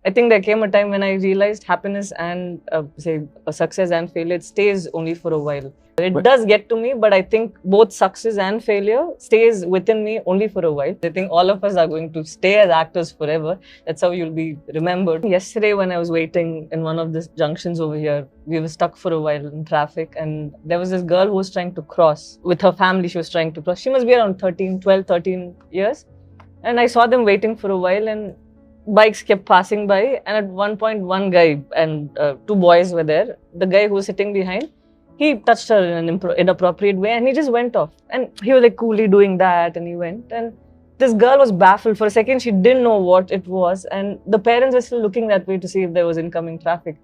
I think there came a time when I realized happiness and say a success and failure, it stays only for a while. It does get to me, but I think both success and failure stays within me only for a while. I think all of us are going to stay as actors forever. That's how you'll be remembered. Yesterday when I was waiting in one of the junctions over here, we were stuck for a while in traffic, and there was this girl who was trying to cross. With her family, she was trying to cross. She must be around 12, 13 years. And I saw them waiting for a while, and bikes kept passing by, and at one point one guy and two boys were there. The guy who was sitting behind, he touched her in an inappropriate way, and he just went off, and he was like coolly doing that, and he went, and this girl was baffled. For a second she didn't know what it was, and the parents were still looking that way to see if there was incoming traffic.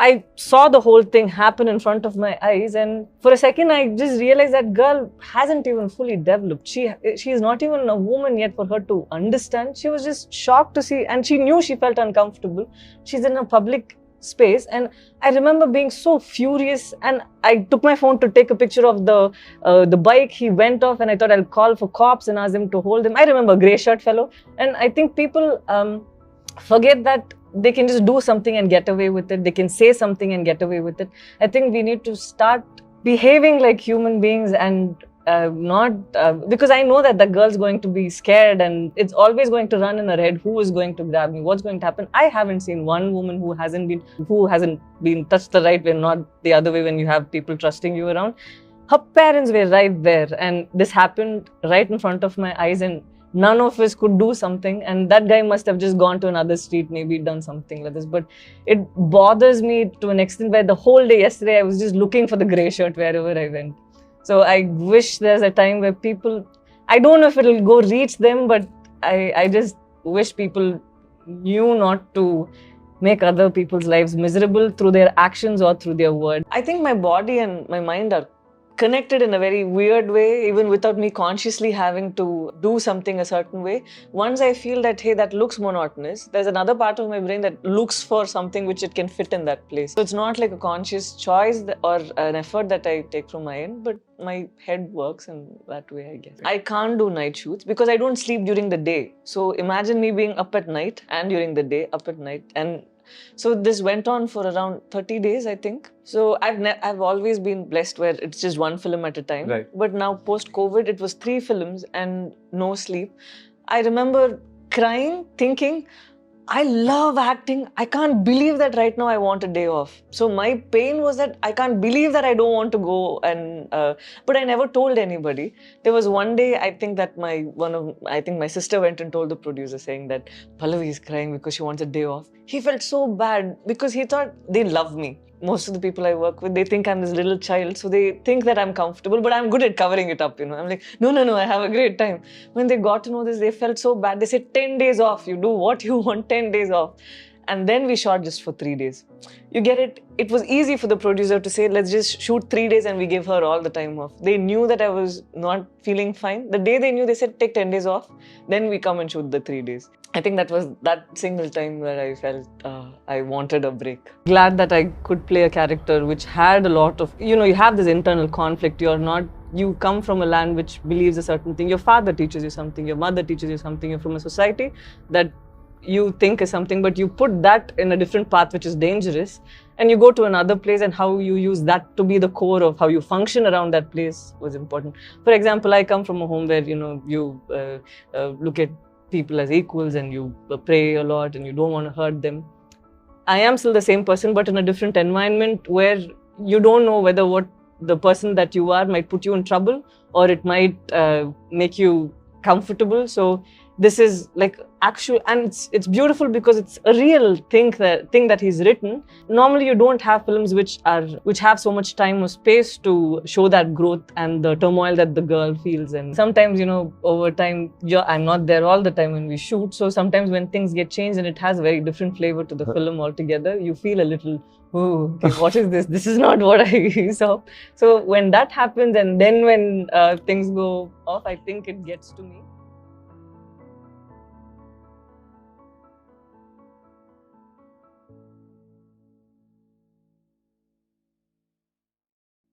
I saw the whole thing happen in front of my eyes, and for a second I just realized that girl hasn't even fully developed. She is not even a woman yet for her to understand. She was just shocked to see, and she knew she felt uncomfortable. She's in a public space, and I remember being so furious, and I took my phone to take a picture of the bike. He went off, and I thought I'll call for cops and ask them to hold him. I remember a grey shirt fellow, and I think people forget that they can just do something and get away with it. They can say something and get away with it. I think we need to start behaving like human beings and not because I know that the girl's going to be scared, and it's always going to run in her head, who is going to grab me, what's going to happen. I haven't seen one woman who hasn't been touched the right way, not the other way, when you have people trusting you around. Her parents were right there, and this happened right in front of my eyes, and none of us could do something, and that guy must have just gone to another street, maybe done something like this. But it bothers me to an extent where the whole day yesterday I was just looking for the grey shirt wherever I went. So I wish there's a time where people, I don't know if it'll go reach them, but I just wish people knew not to make other people's lives miserable through their actions or through their words. I think my body and my mind are connected in a very weird way, even without me consciously having to do something a certain way. Once I feel that, hey, that looks monotonous, there's another part of my brain that looks for something which it can fit in that place. So it's not like a conscious choice or an effort that I take from my end, but my head works in that way, I guess. I can't do night shoots because I don't sleep during the day. So imagine me being up at night and during the day, up at night. And so this went on for around 30 days, I think. So I've always been blessed where it's just one film at a time. Right. But now post-COVID, it was 3 films and no sleep. I remember crying, thinking, I love acting. I can't believe that right now I want a day off. So my pain was that I can't believe that I don't want to go, and but I never told anybody. There was one day, I think that my sister went and told the producer, saying that Pallavi is crying because she wants a day off. He felt so bad because he thought they love me. Most of the people I work with, they think I'm this little child, so they think that I'm comfortable, but I'm good at covering it up, you know. I'm like, no, I have a great time. When they got to know this, they felt so bad. They said, 10 days off, you do what you want, 10 days off. And then we shot just for 3 days. You get it? It was easy for the producer to say, let's just shoot 3 days and we give her all the time off. They knew that I was not feeling fine. The day they knew, they said, take 10 days off, then we come and shoot the 3 days. I think that was that single time where I felt I wanted a break. Glad that I could play a character which had a lot of, you have this internal conflict. You come from a land which believes a certain thing. Your father teaches you something, your mother teaches you something. You're from a society that you think is something, but you put that in a different path which is dangerous, and you go to another place, and how you use that to be the core of how you function around that place was important. For example, I come from a home where you look at people as equals, and you pray a lot, and you don't want to hurt them. I am still the same person, but in a different environment where you don't know whether what the person that you are might put you in trouble, or it might make you comfortable. So this is like actual, and it's beautiful because it's a real thing that he's written. Normally you don't have films which have so much time or space to show that growth and the turmoil that the girl feels. And sometimes, over time, I'm not there all the time when we shoot. So sometimes when things get changed and it has a very different flavor to the film altogether, you feel a little, oh, okay, what is this? This is not what I saw. So when that happens, and then when things go off, I think it gets to me.